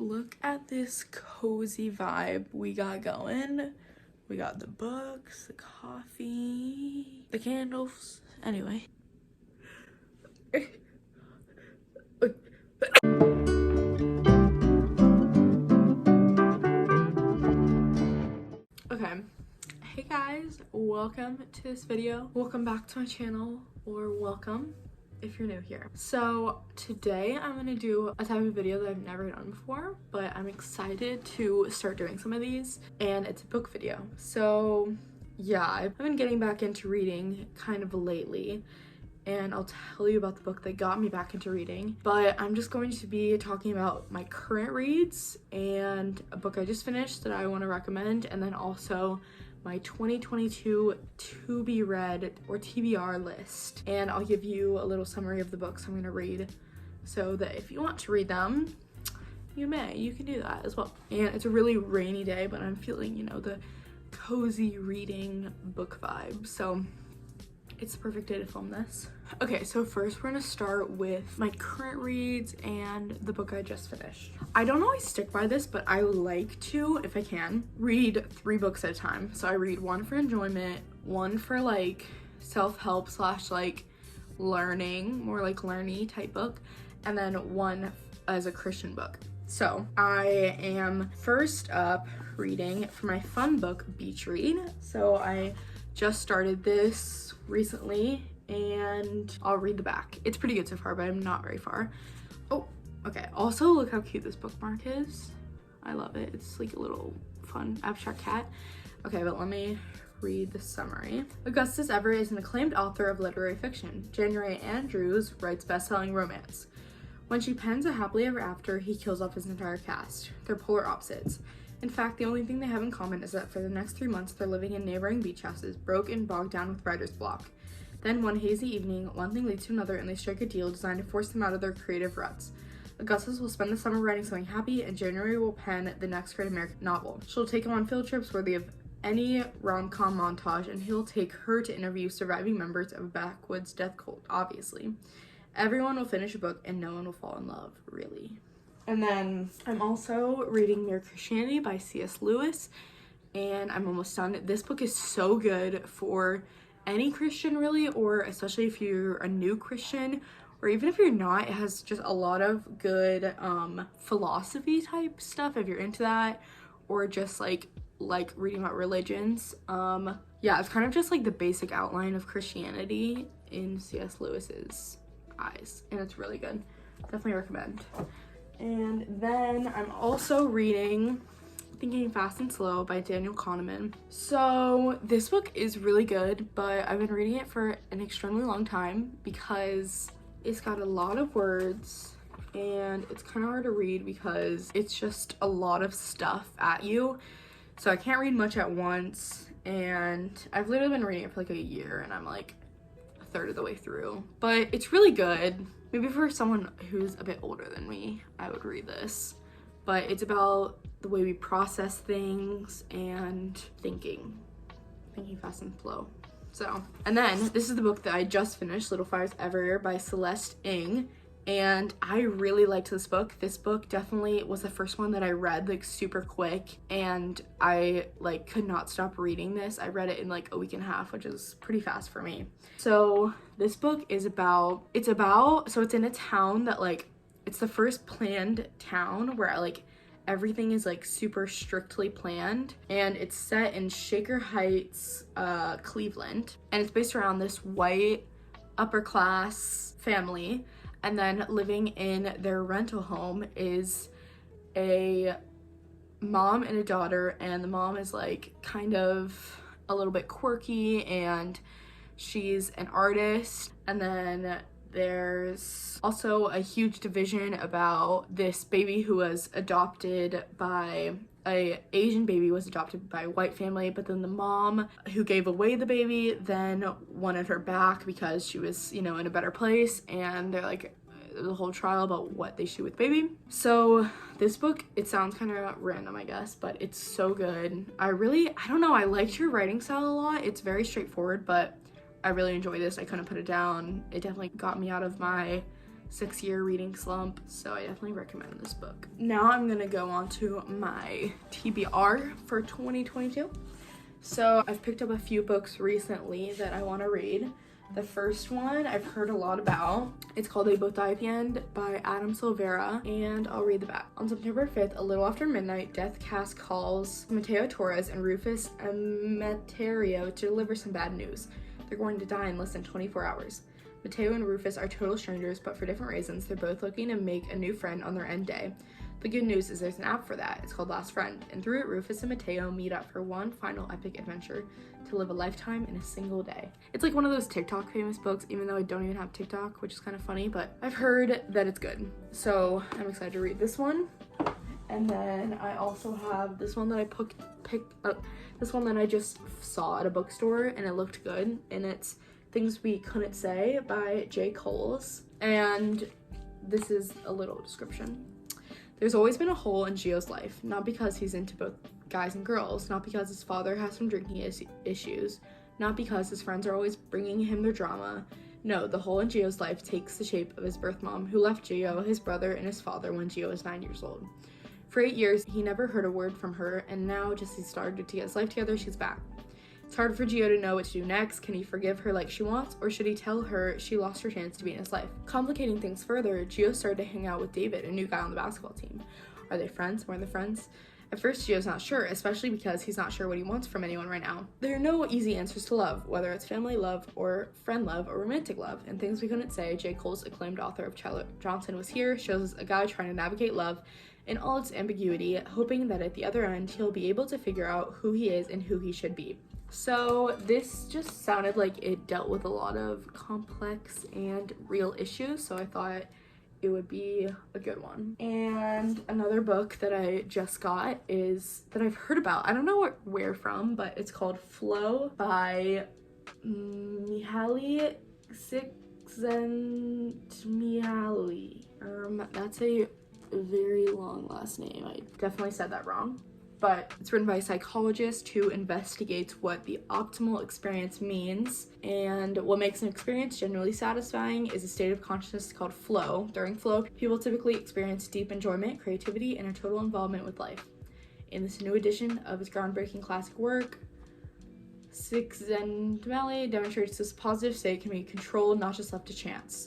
Look at this cozy vibe we got going. We got the books, the coffee, the candles. Anyway. Okay. Hey guys, welcome to this video. Welcome back to my channel, or welcome if you're new here. So today I'm gonna do a type of video that I've never done before, but I'm excited to start doing some of these, and it's a book video. So yeah, I've been getting back into reading kind of lately, and I'll tell you about the book that got me back into reading, but I'm just going to be talking about my current reads and a book I just finished that I want to recommend, and then also my 2022 to be read or TBR list. And I'll give you a little summary of the books I'm going to read so that if you want to read them, you can do that as well. And it's a really rainy day, but I'm feeling, you know, the cozy reading book vibe. So it's the perfect day to film this. Okay, so first we're gonna start with my current reads and the book I just finished. I don't always stick by this, but I like to, if I can, read 3 books at a time. So I read one for enjoyment, one for like self-help / like learning, more like learny type book, and then one as a Christian book. So I am first up reading for my fun book, Beach Read. So I just started this recently and I'll read the back. It's pretty good so far, but I'm not very far. Oh, okay. Also, look how cute this bookmark is. I love it. It's like a little fun abstract cat. Okay, but let me read the summary. Augustus Everett is an acclaimed author of literary fiction. January Andrews writes best-selling romance. When she pens A Happily Ever After, he kills off his entire cast. They're polar opposites. In fact, the only thing they have in common is that for the next 3 months, they're living in neighboring beach houses, broke and bogged down with writer's block. Then one hazy evening, one thing leads to another, and they strike a deal designed to force them out of their creative ruts. Augustus will spend the summer writing something happy, and January will pen the next great American novel. She'll take him on field trips worthy of any rom-com montage, and he'll take her to interview surviving members of a backwoods death cult, obviously. Everyone will finish a book, and no one will fall in love, really. And then I'm also reading Mere Christianity by C.S. Lewis, and I'm almost done. This book is so good for any Christian, really, or especially if you're a new Christian, or even if you're not. It has just a lot of good philosophy type stuff if you're into that, or just like reading about religions. Yeah, it's kind of just like the basic outline of Christianity in C.S. Lewis's eyes, and it's really good. Definitely recommend. And then I'm also reading Thinking Fast and Slow by Daniel Kahneman. So this book is really good, but I've been reading it for an extremely long time because it's got a lot of words and it's kind of hard to read because it's just a lot of stuff at you. So I can't read much at once, and I've literally been reading it for like a year and I'm like a third of the way through. But it's really good. Maybe for someone who's a bit older than me, I would read this. But it's about the way we process things and thinking fast and slow. So, and then this is the book that I just finished, Little Fires Everywhere by Celeste Ng. And I really liked this book. This book definitely was the first one that I read like super quick, and I like could not stop reading this. I read it in like a week and a half, which is pretty fast for me. So this book is about, so it's in a town that like, it's the first planned town where like everything is like super strictly planned, and it's set in Shaker Heights, Cleveland, and it's based around this white upper class family. And then living in their rental home is a mom and a daughter, and the mom is like kind of a little bit quirky and she's an artist. And then there's also a huge division about this baby who was adopted by Asian baby was adopted by a white family, but then the mom who gave away the baby then wanted her back because she was, you know, in a better place, and they're like the whole trial about what they should do with the baby. So this book, it sounds kind of random, I guess, but it's so good. I don't know, I liked her writing style a lot. It's very straightforward, but I really enjoy this. I couldn't put it down. It definitely got me out of my 6-year reading slump, so I definitely recommend this book. Now I'm gonna go on to my TBR for 2022. So I've picked up a few books recently that I want to read. The first one I've heard a lot about. It's called They Both Die at the End by Adam Silvera, and I'll read the back. On September 5th, a little after midnight, Death Cast calls Mateo Torres and Rufus Emeterio to deliver some bad news. They're going to die in less than 24 hours. Mateo and Rufus are total strangers, but for different reasons, they're both looking to make a new friend on their end day. The good news is there's an app for that. It's called Last Friend, and through it, Rufus and Mateo meet up for one final epic adventure to live a lifetime in a single day. It's like one of those TikTok famous books, even though I don't even have TikTok, which is kind of funny, but I've heard that it's good. So I'm excited to read this one. And then I also have this one that I picked up, this one that I just saw at a bookstore and it looked good, and it's Things We Couldn't Say by J. Coles. And this is a little description. There's always been a hole in Gio's life, not because he's into both guys and girls, not because his father has some drinking issues, not because his friends are always bringing him their drama. No, the hole in Gio's life takes the shape of his birth mom, who left Gio, his brother, and his father when Gio was 9 years old. For 8 years, he never heard a word from her, and now, just as he started to get his life together, she's back. It's hard for Gio to know what to do next. Can he forgive her like she wants, or should he tell her she lost her chance to be in his life? Complicating things further, Gio started to hang out with David, a new guy on the basketball team. Are they friends? More than friends? At first, Gio's not sure, especially because he's not sure what he wants from anyone right now. There are no easy answers to love, whether it's family love or friend love or romantic love. And Things We Couldn't Say, J. Cole's acclaimed author of Charlotte Johnson was here, shows a guy trying to navigate love in all its ambiguity, hoping that at the other end, he'll be able to figure out who he is and who he should be. So this just sounded like it dealt with a lot of complex and real issues, so I thought it would be a good one. And another book that I just got is that I've heard about. I don't know where from, but it's called Flow by Mihaly Miali. That's a very long last name. I definitely said that wrong. But it's written by a psychologist who investigates what the optimal experience means, and what makes an experience generally satisfying is a state of consciousness called flow. During flow, people typically experience deep enjoyment, creativity, and a total involvement with life. In this new edition of his groundbreaking classic work, Miali demonstrates this positive state can be controlled, not just left to chance.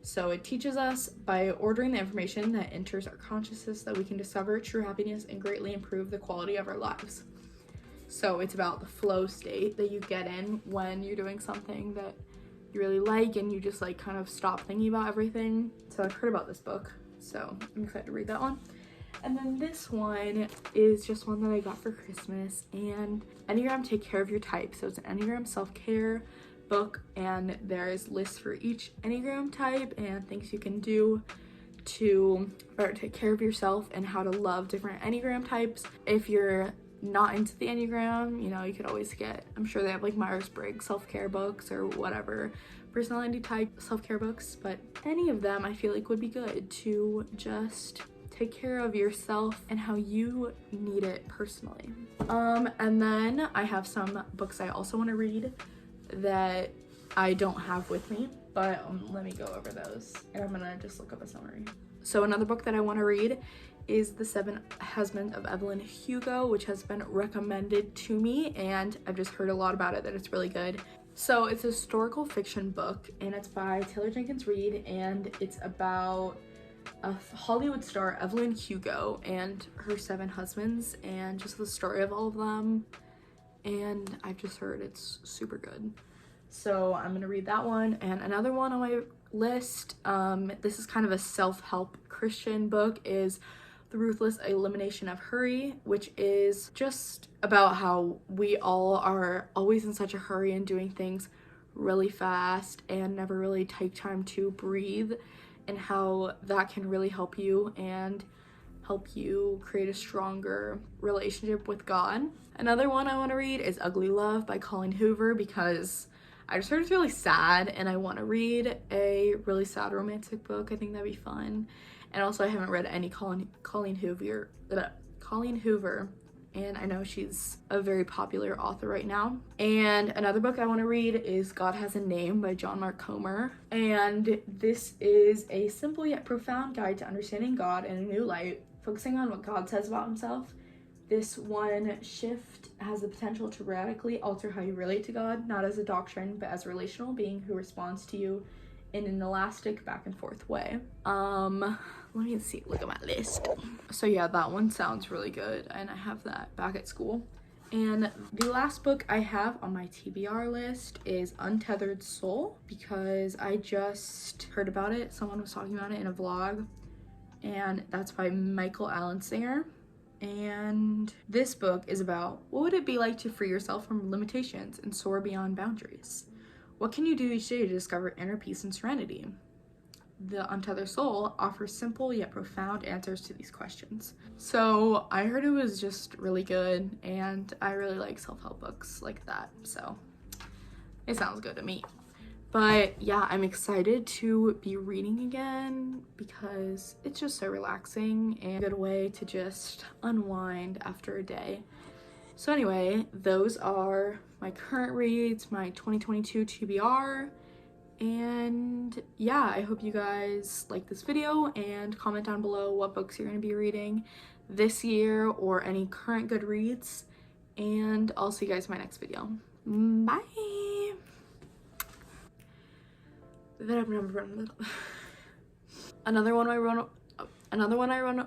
So it teaches us by ordering the information that enters our consciousness that we can discover true happiness and greatly improve the quality of our lives. So it's about the flow state that you get in when you're doing something that you really like and you just like kind of stop thinking about everything. So I've heard about this book, so I'm excited to read that one. And then this one is just one that I got for Christmas, and Enneagram Take Care of Your Type. So it's an Enneagram self-care book, and there's lists for each Enneagram type and things you can do to better take care of yourself and how to love different Enneagram types. If you're not into the Enneagram, you know, you could always get, I'm sure they have like Myers-Briggs self-care books or whatever personality type self-care books, but any of them I feel like would be good to just take care of yourself and how you need it personally. And then I have some books I also want to read that I don't have with me, but let me go over those, and I'm gonna just look up a summary. So another book that I want to read is The Seven Husbands of Evelyn Hugo, which has been recommended to me, and I've just heard a lot about it, that it's really good. So it's a historical fiction book, and it's by Taylor Jenkins Reid, and it's about a Hollywood star, Evelyn Hugo, and her 7 husbands, and just the story of all of them. And I've just heard it's super good, so I'm gonna read that one. And another one on my list, this is kind of a self-help Christian book, is The Ruthless Elimination of Hurry, which is just about how we all are always in such a hurry and doing things really fast and never really take time to breathe, and how that can really help you and help you create a stronger relationship with God. Another one I want to read is Ugly Love by Colleen Hoover, because I just heard it's really sad and I want to read a really sad romantic book. I think that'd be fun. And also I haven't read any Colleen Hoover and I know she's a very popular author right now. And another book I want to read is God Has a Name by John Mark Comer. And this is a simple yet profound guide to understanding God in a new light, focusing on what God says about himself. This one shift has the potential to radically alter how you relate to God, not as a doctrine, but as a relational being who responds to you in an elastic back and forth way. Let me see, look at my list. So yeah, that one sounds really good, and I have that back at school. And the last book I have on my TBR list is Untethered Soul, because I just heard about it. Someone was talking about it in a vlog, and that's by Michael Allen Singer. And this book is about what would it be like to free yourself from limitations and soar beyond boundaries? What can you do each day to discover inner peace and serenity? The Untethered Soul offers simple yet profound answers to these questions. So I heard it was just really good, and I really like self-help books like that, so it sounds good to me. But yeah, I'm excited to be reading again because it's just so relaxing and a good way to just unwind after a day. So anyway, those are my current reads, my 2022 TBR, and yeah, I hope you guys like this video and comment down below what books you're going to be reading this year or any current good reads, and I'll see you guys in my next video. Bye! Another one I run